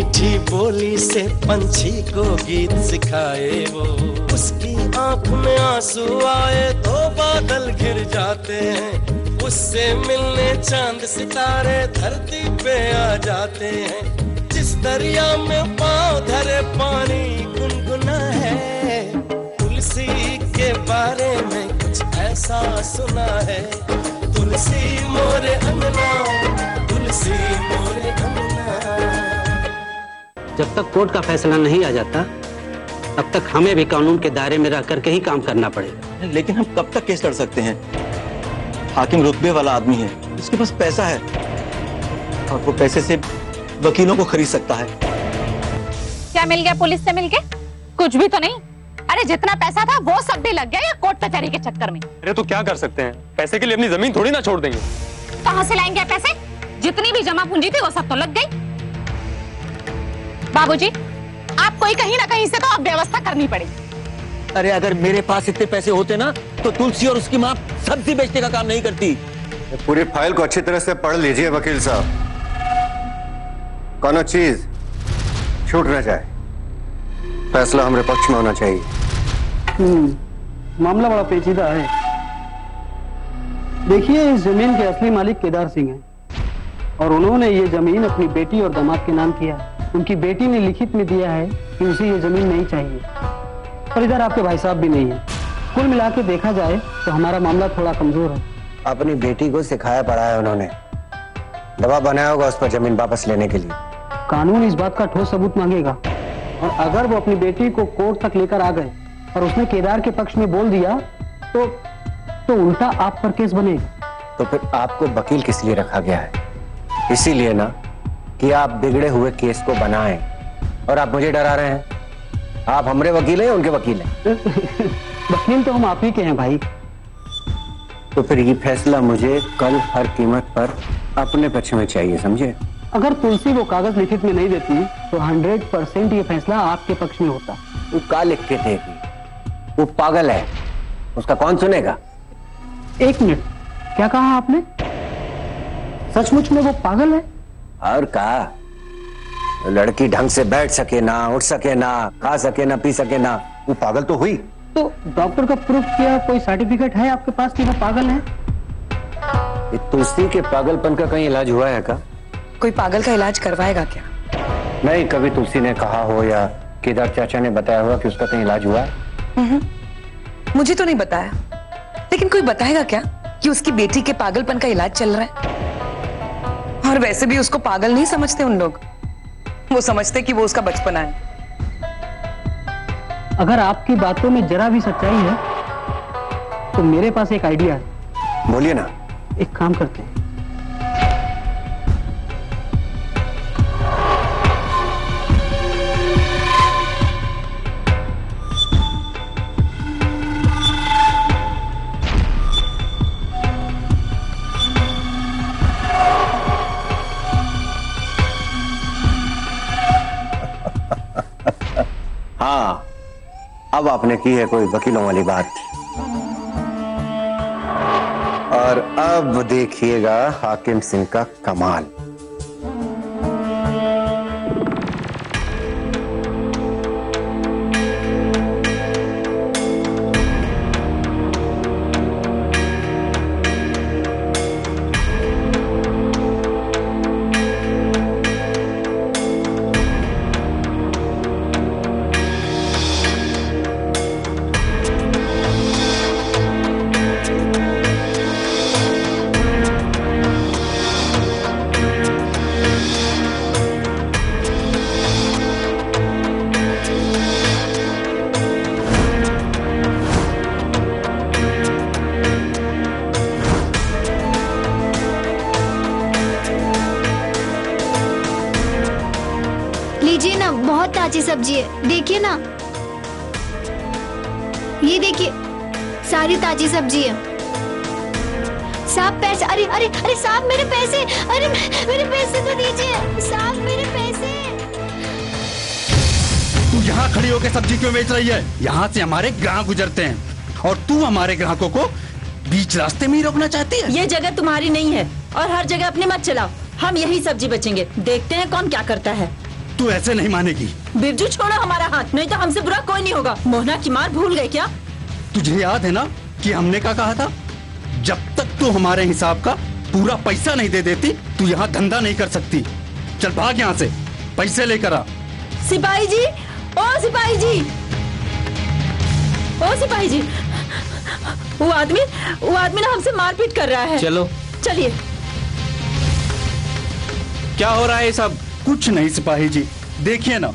मीठी बोली से पंछी को गीत सिखाए वो, उसकी आंख में आंसू आए तो बादल घिर जाते हैं, उससे मिलने चांद सितारे धरती पे आ जाते हैं। जिस दरिया में पांव धरे पानी गुनगुना है, तुलसी के बारे में कुछ ऐसा सुना है। तुलसी मोरे अंगना, तुलसी मोरे अंगना। जब तक कोर्ट का फैसला नहीं आ जाता तब तक हमें भी कानून के दायरे में रह करके ही काम करना पड़ेगा। लेकिन हम कब तक केस लड़ सकते हैं? हाकिम रुतबे वाला आदमी है, उसके पास पैसा है और वो पैसे से वकीलों को खरीद सकता है। क्या मिल गया पुलिस से मिलके? कुछ भी तो नहीं। अरे जितना पैसा था वो सब भी लग गया या कोर्ट कचहरी के चक्कर में। अरे तो क्या कर सकते हैं, पैसे के लिए अपनी जमीन थोड़ी ना छोड़ देंगे। कहाँ से लाएंगे पैसे? जितनी भी जमा पूंजी थी वो सब तो लग गई। बाबूजी, आपको ही कहीं ना कहीं से तो अब व्यवस्था करनी पड़ेगी। अरे अगर मेरे पास इतने पैसे होते ना तो तुलसी और उसकी माँ सब्जी बेचने का काम नहीं करती। पूरी फाइल को अच्छी तरह से पढ़ लीजिए वकील साहब, कोनो चीज छूट न जाए, फैसला हमारे पक्ष में होना चाहिए। मामला बड़ा पेचीदा है। देखिए, इस जमीन के असली मालिक केदार सिंह हैं और उन्होंने ये जमीन अपनी बेटी और दामाद के नाम किया। उनकी बेटी ने लिखित में दिया है कि उसे ये जमीन नहीं चाहिए और इधर आपके भाई साहब भी नहीं है। कुल मिला के देखा जाए तो हमारा मामला थोड़ा कमजोर है। अपनी बेटी को सिखाया पढ़ाया उन्होंने, दबाव बनाया होगा उस पर जमीन वापस लेने के लिए। कानून इस बात का ठोस सबूत मांगेगा और अगर वो अपनी बेटी को कोर्ट तक लेकर आ गए और उसने केदार के पक्ष में बोल दिया तो उल्टा आप पर केस बनेगा। तो फिर आपको वकील किस लिए रखा गया है? इसीलिए ना कि आप बिगड़े हुए केस को बनाएं और आप मुझे डरा रहे हैं। आप हमारे वकील हैं, उनके वकील हैं। वकील तो हम आप ही के हैं भाई। तो फिर ये फैसला मुझे कल हर कीमत पर अपने पक्ष में चाहिए, समझे? अगर तुलसी वो कागज लिखित में नहीं देती तो 100% ये फैसला आपके पक्ष में होता। वो क्या लिख के देगी? वो पागल है, उसका कौन सुनेगा? एक मिनट, क्या कहा आपने? सचमुच में वो पागल है? और का? लड़की ढंग से बैठ सके ना, उठ सके ना, खा सके ना, पी सके ना, वो पागल तो हुई। तो डॉक्टर का प्रूफ किया कोई सर्टिफिकेट है आपके पास कि वो पागल है? तुलसी के पागलपन का कहीं इलाज हुआ है का? कोई पागल का इलाज करवाएगा क्या? नहीं, कभी तुलसी ने कहा हो या केदार चाचा ने बताया होगा कि उसका कहीं इलाज हुआ है? मुझे तो नहीं बताया, लेकिन कोई बताएगा क्या कि उसकी बेटी के पागलपन का इलाज चल रहा है? और वैसे भी उसको पागल नहीं समझते उन लोग, वो समझते कि वो उसका बचपना है। अगर आपकी बातों में जरा भी सच्चाई है तो मेरे पास एक आइडिया है। बोलिए ना। एक काम करते हैं, हाँ, अब आपने की है कोई वकीलों वाली बात। और अब देखिएगा हाकिम सिंह का कमाल। लीजिए ना, बहुत ताजी सब्जी है, देखिए ना, ये देखिए, सारी ताजी सब्जी है। साहब पैसे, अरे अरे अरे साहब मेरे पैसे, अरे मेरे पैसे तो दीजिए साहब, मेरे पैसे। तू यहाँ खड़ी होकर सब्जी क्यों बेच रही है? यहाँ से हमारे ग्राहक गुजरते हैं और तू हमारे ग्राहकों को बीच रास्ते में ही रोकना चाहती है। ये जगह तुम्हारी नहीं है और हर जगह अपने मत चलाओ। हम यही सब्जी बेचेंगे, देखते हैं कौन क्या करता है। तू ऐसे नहीं मानेगी। बिरजू छोड़ो हमारा हाथ, नहीं तो हमसे बुरा कोई नहीं होगा। मोहना की मार भूल गए क्या? तुझे याद है ना कि हमने क्या कहा था? जब तक तू हमारे हिसाब का पूरा पैसा नहीं दे देती तू यहाँ धंधा नहीं कर सकती। चल भाग यहाँ से, पैसे लेकर आ। सिपाही जी, ओ सिपाही जी, ओ सिपाही जी, वो आदमी ना हमसे मारपीट कर रहा है। चलो चलिए। क्या हो रहा है सब? कुछ नहीं सिपाही जी, देखिए ना,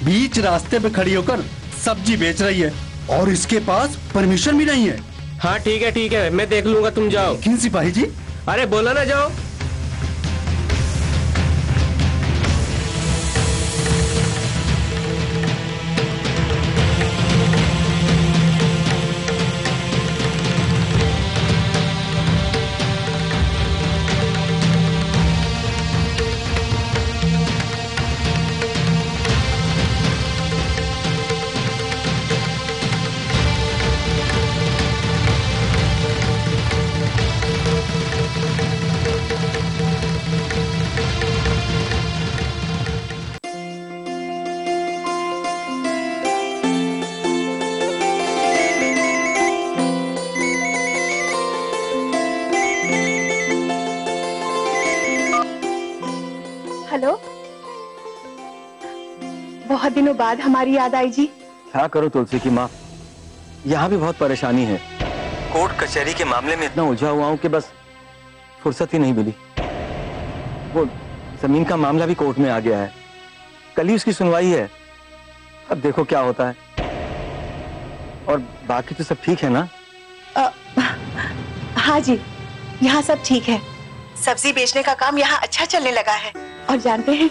बीच रास्ते पे खड़ी होकर सब्जी बेच रही है और इसके पास परमिशन भी नहीं है। हाँ ठीक है, मैं देख लूंगा, तुम जाओ। क्यों सिपाही जी? अरे बोला ना जाओ। हेलो, बहुत दिनों बाद हमारी याद आई जी। क्या करो तुलसी की माँ, यहाँ भी बहुत परेशानी है। कोर्ट कचहरी के मामले में इतना उलझा हुआ हूँ कि बस फुर्सत ही नहीं मिली। वो जमीन का मामला भी कोर्ट में आ गया है, कल ही उसकी सुनवाई है। अब देखो क्या होता है। और बाकी तो सब ठीक है ना? हाँ जी, यहाँ सब ठीक है। सब्जी बेचने का काम यहाँ अच्छा चलने लगा है। और जानते हैं,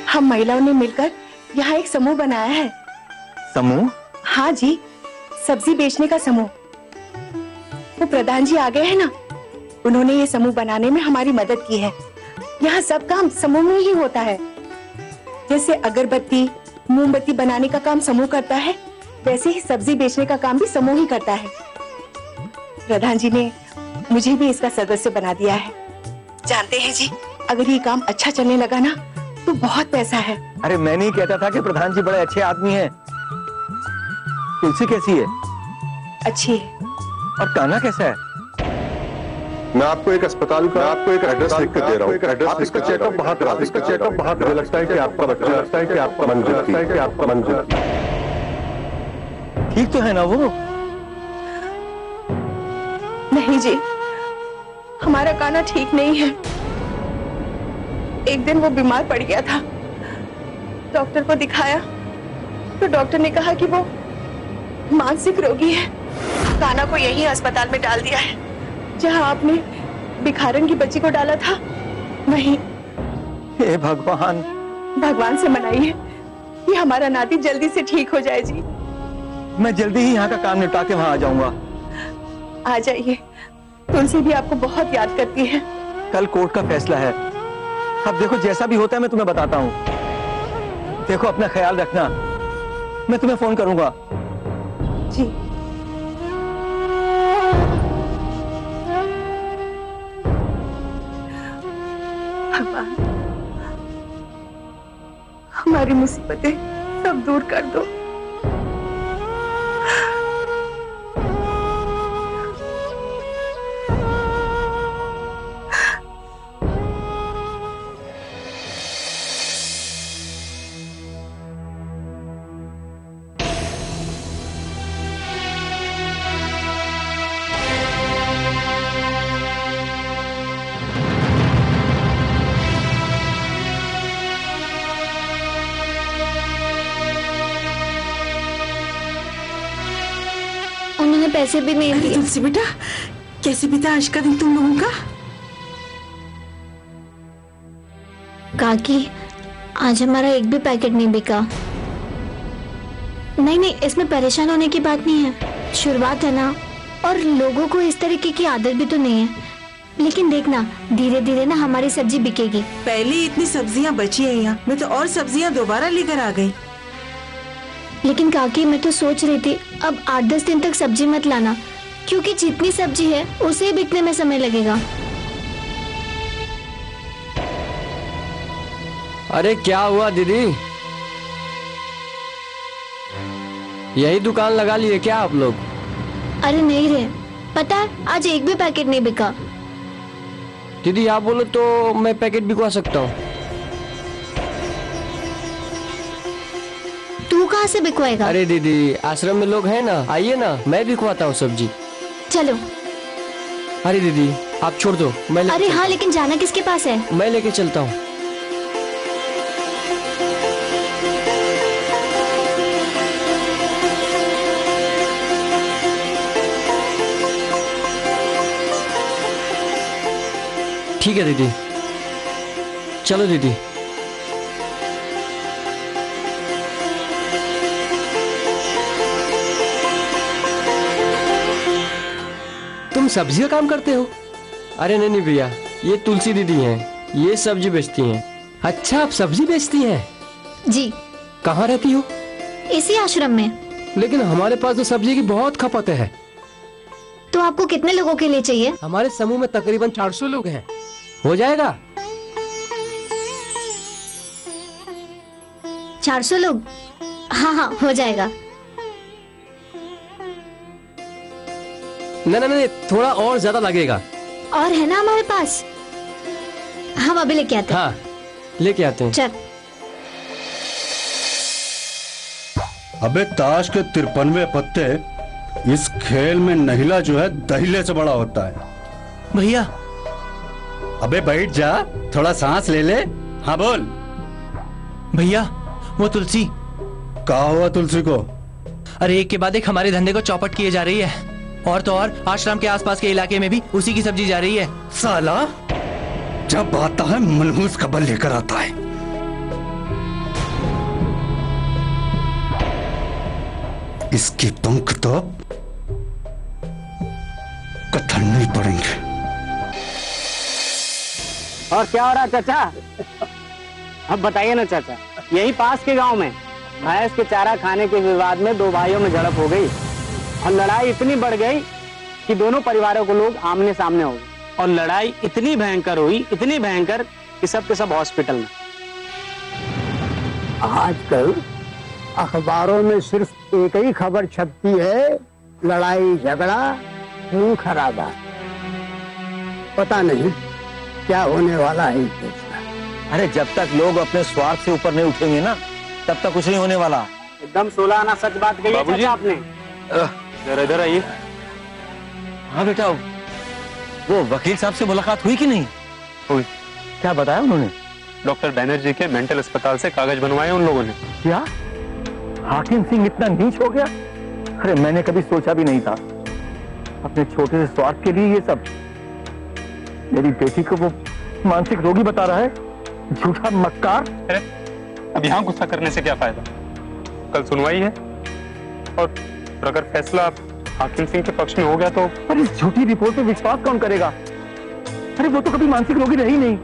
हम महिलाओं ने मिलकर यहाँ एक समूह बनाया है। समूह? हाँ जी, सब्जी बेचने का समूह। वो प्रधान जी आ गए हैं ना, उन्होंने ये समूह बनाने में हमारी मदद की है। यहाँ सब काम समूह में ही होता है। जैसे अगरबत्ती, मोमबत्ती बनाने का काम समूह करता है, वैसे ही सब्जी बेचने का काम भी समूह ही करता है। प्रधान जी ने मुझे भी इसका सदस्य बना दिया है। जानते हैं जी, अगर ये काम अच्छा चलने लगा ना तो बहुत पैसा है। अरे मैं नहीं कहता था कि प्रधान जी बड़े अच्छे आदमी हैं। तुलसी कैसी है? अच्छी है। और कान्हा कैसा है? मैं आपको एक अस्पताल का एक एड्रेस लिख के दे रहा हूँ। आप इसका चेकअप बाहर करा दीजिए। मुझे लगता है कि आपका बच्चा मंजूर ठीक तो है ना वो? नहीं जी, हमारा कान्हा ठीक नहीं है। एक दिन वो बीमार पड़ गया था, डॉक्टर को दिखाया तो डॉक्टर ने कहा कि वो मानसिक रोगी है। कान्हा को यही अस्पताल में डाल दिया है जहां आपने भिखारन की बच्ची को डाला था, वहीं। हे भगवान, भगवान से मनाइए कि हमारा नाती जल्दी से ठीक हो जाए जी। मैं जल्दी ही यहाँ का काम निपटा के वहां आ जाऊंगा। आ जाइए, तुलसी भी आपको बहुत याद करती है। कल कोर्ट का फैसला है। अब देखो, जैसा भी होता है मैं तुम्हें बताता हूँ। देखो, अपना ख्याल रखना, मैं तुम्हें फोन करूंगा। जी। भगवान, हमारी मुसीबतें सब दूर कर दो। उन्होंने पैसे भी नहीं दिए। तुलसी बेटा, कैसे बीता आज का दिन तुम लोगों का? काकी, आज हमारा एक भी पैकेट नहीं बिका। नहीं, इसमें परेशान होने की बात नहीं है। शुरुआत है ना, और लोगों को इस तरीके की आदत भी तो नहीं है। लेकिन देखना, धीरे धीरे ना हमारी सब्जी बिकेगी। पहले इतनी सब्जियां बची है यहाँ, मैं तो और सब्जियां दोबारा लेकर आ गई। लेकिन काकी, मैं तो सोच रही थी अब 8-10 दिन तक सब्जी मत लाना, क्योंकि जितनी सब्जी है उसे बिकने में समय लगेगा। अरे क्या हुआ दीदी, यही दुकान लगा लिए क्या आप लोग? अरे नहीं रे, पता है आज एक भी पैकेट नहीं बिका। दीदी आप बोलो तो मैं पैकेट बिकवा सकता हूँ। तू कहाँ से बिकवाएगा? अरे दीदी आश्रम में लोग हैं ना, आइए ना, मैं बिकवाता हूँ सब्जी। चलो। अरे दीदी आप छोड़ दो, मैं अरे हाँ लेकिन जाना किसके पास है? मैं लेके चलता हूँ। ठीक है दीदी, चलो दीदी। तुम सब्जी का काम करते हो? अरे नहीं भैया, ये तुलसी दीदी हैं, ये सब्जी बेचती हैं। अच्छा आप सब्जी बेचती हैं? जी। कहाँ रहती हो? इसी आश्रम में। लेकिन हमारे पास तो सब्जी की बहुत खपत है। तो आपको कितने लोगों के लिए चाहिए? हमारे समूह में तकरीबन 400 लोग हैं। हो जाएगा? 400 लोग? हाँ हो जाएगा। नहीं, थोड़ा और ज्यादा लगेगा। और है ना हमारे पास, हम अभी लेके आते हैं। हाँ लेके आते हैं। चल। अबे ताश के 53 पत्ते, इस खेल में नहिला जो है दहिले से बड़ा होता है। भैया। अबे बैठ जा, थोड़ा सांस ले ले। हाँ बोल। भैया वो तुलसी। कहा हुआ तुलसी को? अरे एक के बाद एक हमारे धंधे को चौपट किए जा रही है, और तो और आश्रम के आसपास के इलाके में भी उसी की सब्जी जा रही है। साला जब आता है मनहूस खबर लेकर आता है। इसके पंख तो कतरने ही पड़ेंगे। और क्या हो रहा चाचा? अब बताइए ना चाचा, यही पास के गांव में भैंस के चारा खाने के विवाद में 2 भाइयों में झड़प हो गई और लड़ाई इतनी बढ़ गई कि दोनों परिवारों को लोग आमने सामने हो गए। और लड़ाई इतनी भयंकर हुई, इतनी भयंकर कि सब के सब हॉस्पिटल में। आजकल अखबारों में सिर्फ एक ही खबर छपती है, लड़ाई झगड़ा खून खराबा। पता नहीं क्या होने वाला है इस देश का। अरे जब तक लोग अपने स्वार्थ से ऊपर नहीं उठेंगे ना, तब तक कुछ नहीं होने वाला। एकदम 16 आना सच बात कही है चाचा आपने। जरा इधर आइए। हाँ बेटा, वो वकील साहब से मुलाकात हुई कि नहीं? हुई। क्या बताया उन्होंने? डॉक्टर बैनर्जी के मेंटल अस्पताल से कागज बनवाए उन लोगों ने। क्या हाकिम सिंह इतना नीच हो गया? अरे मैंने कभी सोचा भी नहीं था। अपने छोटे से स्वार्थ के लिए ये सब। मेरी बेटी को वो मानसिक रोगी बता रहा है, झूठा मक्कार। अब यहाँ गुस्सा करने से क्या फायदा? कल सुनवाई है, और अगर फैसला हाकिम सिंह के पक्ष में हो गया तो। पर इस झूठी रिपोर्ट पे विश्वास कौन करेगा? अरे वो तो कभी मानसिक रोगी रही नहीं,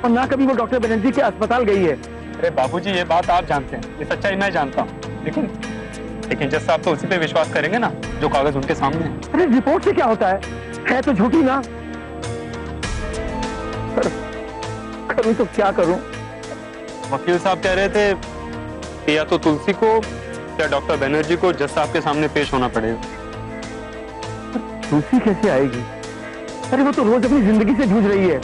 और ना कभी वो डॉक्टर बनर्जी के अस्पताल गई है। अरे बाबूजी ये बात आप जानते हैं, ये सच्चाई मैं जानता हूँ, लेकिन जज साहब तो उसी पे विश्वास करेंगे ना जो कागज उनके सामने है। अरे रिपोर्ट से क्या होता है तो झूठी ना। करूं तो क्या करूं? वकील साहब कह रहे थे कि या तो तुलसी को या डॉक्टर बनर्जी को जज साहब के सामने पेश होना पड़ेगा। तुलसी कैसे आएगी? अरे वो तो रोज अपनी जिंदगी से जूझ रही है।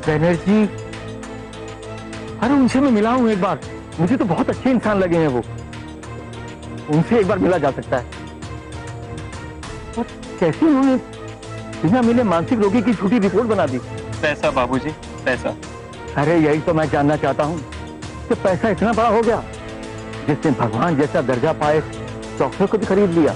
बनर्जी, अरे उनसे मैं मिला हूं एक बार, मुझे तो बहुत अच्छे इंसान लगे हैं वो। उनसे एक बार मिला जा सकता है। और कैसे उन्होंने बिना मिले मानसिक रोगी की झूठी रिपोर्ट बना दी? पैसा बाबूजी, पैसा। अरे यही तो मैं जानना चाहता हूँ कि पैसा इतना बड़ा हो गया जिसने भगवान जैसा दर्जा पाए डॉक्टर को भी खरीद लिया।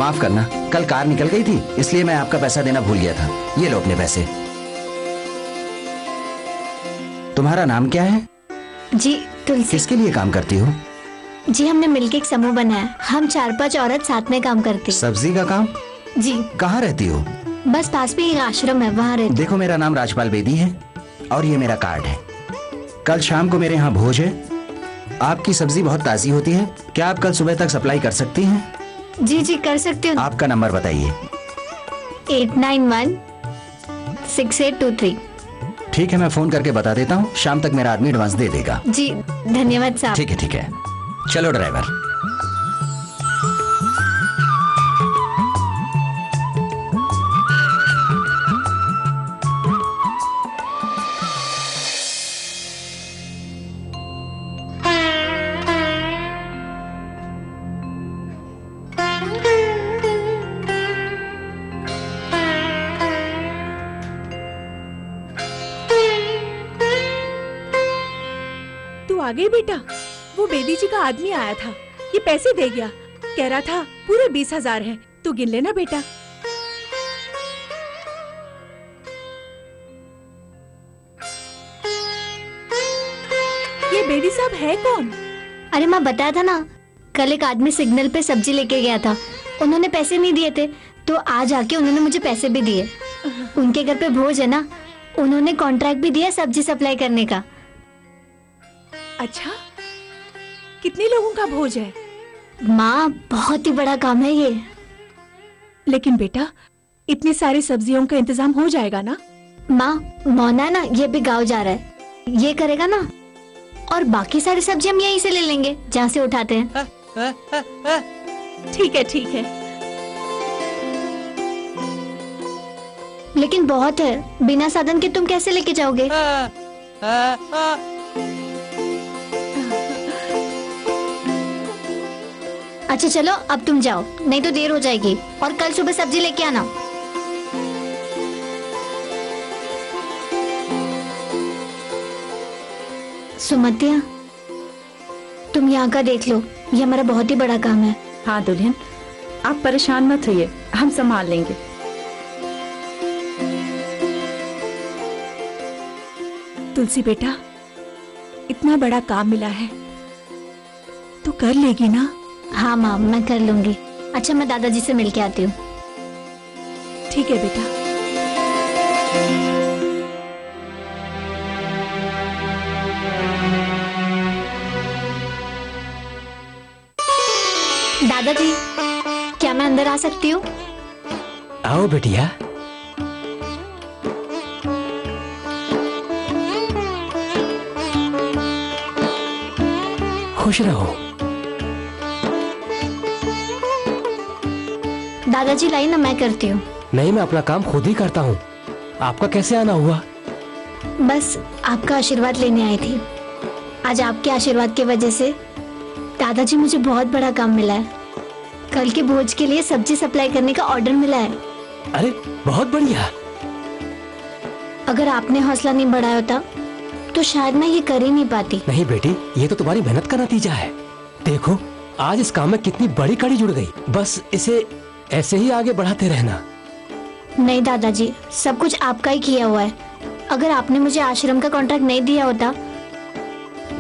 माफ करना, कल कार निकल गई थी इसलिए मैं आपका पैसा देना भूल गया था। ये लो अपने पैसे। तुम्हारा नाम क्या है? जी तुलसी। किसके लिए काम करती हो? जी हमने मिलकर एक समूह बनाया, हम 4-5 औरत साथ में काम करती। सब्जी का काम? जी। कहाँ रहती हो? बस पास में एक आश्रम है, वहाँ रहती। देखो मेरा नाम राजपाल बेदी है और ये मेरा कार्ड है। कल शाम को मेरे यहाँ भोज है। आपकी सब्जी बहुत ताजी होती है, क्या आप कल सुबह तक सप्लाई कर सकती हैं? जी जी कर सकते हो। आपका नंबर बताइए। 891682 ठीक है, मैं फोन करके बता देता हूँ, शाम तक मेरा आदमी एडवांस दे देगा। जी धन्यवाद साहब। ठीक है ठीक है, चलो ड्राइवर। आ गई बेटा। वो बेदी जी का आदमी आया था, ये पैसे दे गया, कह रहा था पूरे 20,000 है, तू गिन लेना बेटा। ये बेदी साहब है कौन? अरे माँ बताया था ना, कल एक आदमी सिग्नल पे सब्जी लेके गया था, उन्होंने पैसे नहीं दिए थे तो आज आके उन्होंने मुझे पैसे भी दिए। उनके घर पे भोज है ना, उन्होंने कॉन्ट्रैक्ट भी दिया सब्जी सप्लाई करने का। अच्छा, कितने लोगों का भोज है? माँ बहुत ही बड़ा काम है ये। लेकिन बेटा इतनी सारी सब्जियों का इंतजाम हो जाएगा ना? माँ मोना है ना, ये भी गाँव जा रहा है, ये करेगा ना, और बाकी सारी सब्जी हम यहीं से ले लेंगे जहाँ से उठाते हैं। ठीक है ठीक है। लेकिन बहुत है, बिना साधन के तुम कैसे लेके जाओगे? अच्छा चलो अब तुम जाओ, नहीं तो देर हो जाएगी, और कल सुबह सब्जी लेके आना। सुमतिया तुम यहाँ का देख लो, ये हमारा बहुत ही बड़ा काम है। हाँ दुल्हन, आप परेशान मत होइए, हम संभाल लेंगे। तुलसी बेटा, इतना बड़ा काम मिला है तो कर लेगी ना? हाँ माँ मैं कर लूंगी। अच्छा मैं दादाजी से मिलके आती हूँ। ठीक है बेटा। दादाजी क्या मैं अंदर आ सकती हूँ? आओ बेटिया। खुश रहो। दादाजी लाई ना, मैं करती हूँ। नहीं, मैं अपना काम खुद ही करता हूँ। आपका कैसे आना हुआ? बस आपका आशीर्वाद लेने आई थी। आज आपके आशीर्वाद की वजह से दादाजी मुझे बहुत बड़ा काम मिला है। कल के भोज के लिए सब्जी सप्लाई करने का ऑर्डर मिला है। अरे बहुत बढ़िया। अगर आपने हौसला नहीं बढ़ाया होता तो शायद मैं ये कर ही नहीं पाती। नहीं बेटी, ये तो तुम्हारी मेहनत का नतीजा है। देखो आज इस काम में कितनी बड़ी कड़ी जुड़ गई। बस इसे ऐसे ही आगे बढ़ाते रहना। नहीं दादाजी, सब कुछ आपका ही किया हुआ है। अगर आपने मुझे आश्रम का कॉन्ट्रैक्ट नहीं दिया होता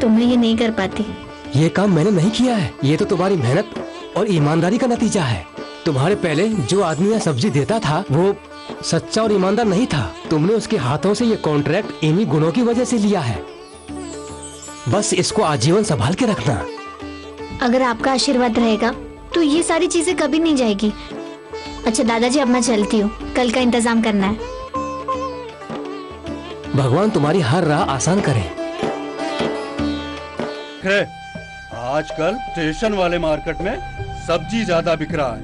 तो मैं ये नहीं कर पाती। ये काम मैंने नहीं किया है, ये तो तुम्हारी मेहनत और ईमानदारी का नतीजा है। तुम्हारे पहले जो आदमी यह सब्जी देता था वो सच्चा और ईमानदार नहीं था। तुमने उसके हाथों से ये कॉन्ट्रैक्ट इन्हीं गुणों की वजह से लिया है। बस इसको आजीवन संभाल के रखना। अगर आपका आशीर्वाद रहेगा तो ये सारी चीजें कभी नहीं जाएगी। अच्छा दादाजी अब मैं चलती हूँ, कल का इंतजाम करना है। भगवान तुम्हारी हर राह आसान करे। आजकल स्टेशन वाले मार्केट में सब्जी ज्यादा बिक रहा है,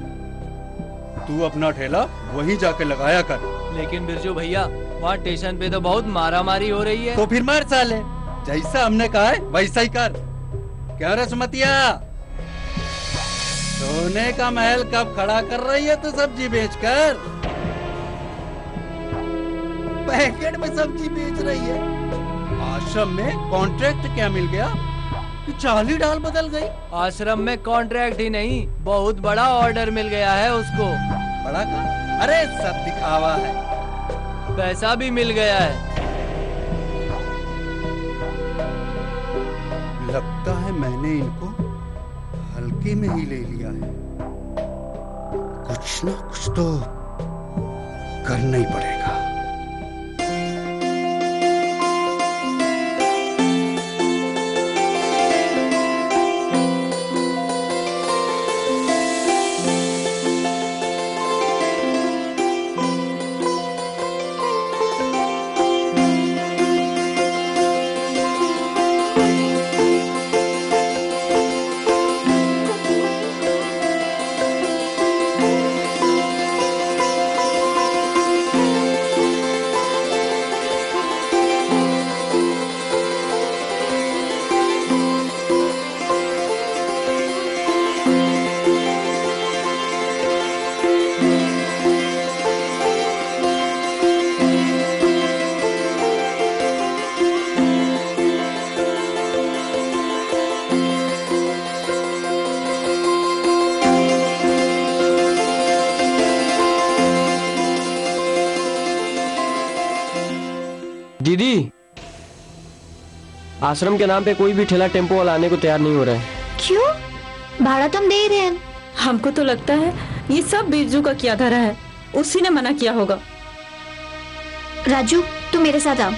तू अपना ठेला वहीं जाके लगाया कर। लेकिन बिरजू भैया वहाँ स्टेशन पे तो बहुत मारामारी हो रही है। तो फिर मार साले, जैसा हमने कहा है वैसा ही कर। क्या रे सुमतिया, सोने का महल कब खड़ा कर रही है तू सब्जी बेचकर? पैकेट में सब्जी बेच रही है। आश्रम में कॉन्ट्रैक्ट क्या मिल गया? कि चाल ही डाल बदल गई। आश्रम में कॉन्ट्रैक्ट ही नहीं, बहुत बड़ा ऑर्डर मिल गया है उसको। बड़ा का? अरे सब दिखावा है। पैसा भी मिल गया है। लगता है मैंने इनको हल्के में ही ले लिया है। कुछ ना कुछ तो करना ही पड़ेगा। दीदी, आश्रम के नाम पे कोई भी ठेला टेम्पो वाला आने को तैयार नहीं हो रहा है। क्यों? भाड़ा तो हम दे ही रहे हैं। हमको तो लगता है ये सब बिरजू का किया धरा है, उसी ने मना किया होगा। राजू, तू मेरे साथ आ।